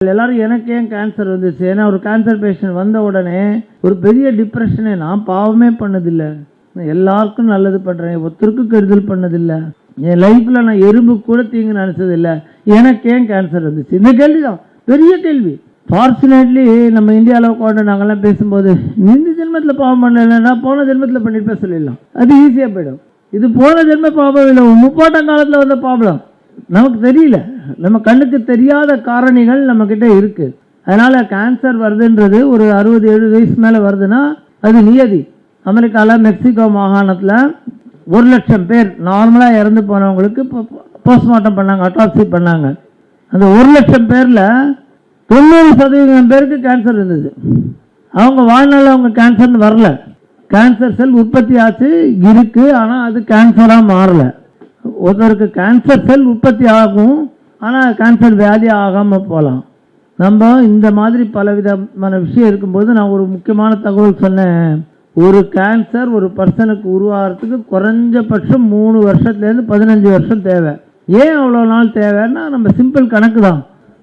எல்லாரும் எனக்கு ஏன் கேன்சர் வந்துச்சு, ஏன்னா ஒரு கேன்சர் பேஷண்ட் வந்த உடனே ஒரு பெரிய டிப்ரெஷனே. நான் பாவமே பண்ணதில்லை, எல்லாருக்கும் நல்லது பண்ணுறேன், ஒருத்தருக்கும் கெடுதல் பண்ணதில்லை, என் லைஃப்பில் நான் எறும்பு கூட தீங்கு நினச்சதில்லை, எனக்கு ஏன் கேன்சர் வந்துச்சு? இந்த கேள்வி தான் பெரிய கேள்வி. ஃபார்ச்சுனேட்லி நம்ம இந்தியாவில் உட்காந்து நாங்கள்லாம் பேசும்போது இந்த ஜென்மத்தில் பாவம் பண்ணலைன்னா போன ஜென்மத்தில் பண்ணிட்டு சொல்லிடலாம், அது ஈஸியாக போயிடும். இது போன ஜென்ம பாவம் இல்லை, முப்பாட்டம் காலத்தில் வந்த ப்ராப்ளம் நமக்கு தெரியல, நம்ம கண்ணுக்கு தெரியாத காரணிகள் நம்ம கிட்ட இருக்கு. அதனால கேன்சர் வருதுன்றது ஒரு 60-70 வயசு மேலே வருதுன்னா அது நியதி. அமெரிக்காவில் மெக்சிகோ மாகாணத்தில் 1,00,000 பேர் நார்மலாக இறந்து போனவங்களுக்கு போஸ்ட்மார்ட்டம் பண்ணாங்க, அட்டாப்சி பண்ணாங்க. அந்த 1,00,000 பேரில் 90% பேருக்கு கேன்சர் இருந்தது. அவங்க வாழ்நாள் அவங்க கேன்சர்னு வரல, கேன்சர் செல் உற்பத்தி ஆச்சு இருக்கு, ஆனால் அது கேன்சராக மாறல. ஒருத்தருக்கு கேன்சர் செல் உற்பத்தி ஆகும், ஆனால் கேன்சர் வியாதி ஆகாமல் போகலாம். நம்ம இந்த மாதிரி பலவிதமான விஷயம் இருக்கும்போது நான் ஒரு முக்கியமான தகவல் சொன்னேன். ஒரு கேன்சர் ஒரு பர்சனுக்கு உருவாகிறதுக்கு குறைஞ்சபட்சம் 3 வருஷத்துலேருந்து 15 வருஷம் தேவை. ஏன் அவ்வளோ நாள் தேவைன்னா நம்ம சிம்பிள் கணக்கு தான்.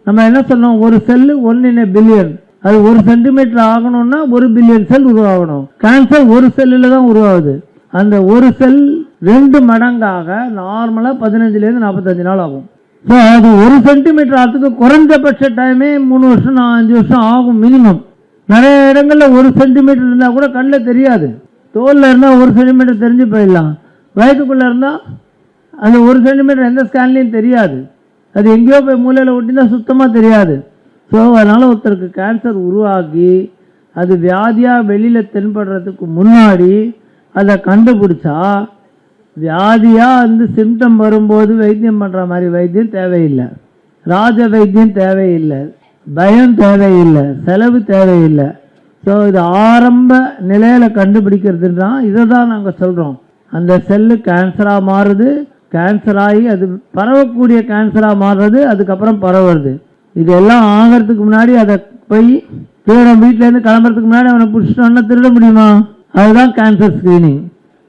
நம்ம என்ன சொன்னோம், ஒரு செல்லு 1 in a billion, அது 1 சென்டிமீட்டர் ஆகணும்னா 1 பில்லியன் செல் உருவாகணும். கேன்சர் ஒரு செல்லில் தான் உருவாகுது. அந்த ஒரு செல் 2 மடங்காக நார்மலாக 15லேருந்து 45 நாள் ஆகும். ஸோ அது 1 சென்டிமீட்டர் ஆகிறதுக்கு குறைஞ்சபட்ச டைமே 3 வருஷம் 5 வருஷம் ஆகும் மினிமம். நிறைய இடங்களில் 1 சென்டிமீட்டர் இருந்தால் கூட கண்ணில் தெரியாது. தோலில் இருந்தால் 1 சென்டிமீட்டர் தெரிஞ்சு போயிடலாம், வயதுக்குள்ளே இருந்தால் அந்த 1 சென்டிமீட்டர் எந்த ஸ்கேன்லேயும் தெரியாது, அது எங்கேயோ போய் மூலையில் ஒட்டினா சுத்தமாக தெரியாது. ஸோ அதனால் ஒருத்தருக்கு கேன்சர் உருவாகி அது வியாதியாக வெளியில் தென்படுறதுக்கு முன்னாடி அதை கண்டுபிடிச்சா வியாதியாக வந்து சிம்டம் வரும்போது வைத்தியம் பண்ணுற மாதிரி வைத்தியம் தேவையில்லை, ராஜ வைத்தியம் தேவையில்லை, பயம் தேவையில்லை, செலவு தேவையில்லை. ஸோ இது ஆரம்ப நிலையில் கண்டுபிடிக்கிறது தான். இதை தான் நாங்கள் சொல்கிறோம். அந்த செல்லு கேன்சராக மாறுது, கேன்சர் ஆகி அது பரவக்கூடிய கேன்சராக மாறுறது, அதுக்கப்புறம் பரவுறது. இதெல்லாம் ஆகிறதுக்கு முன்னாடி அதை போய் திருட, வீட்டிலேருந்து கிளம்புறதுக்கு முன்னாடி அவனை பிடிச்சிட்டோன்னா திருட முடியுமா? அதுதான் கேன்சர் ஸ்க்ரீனிங்.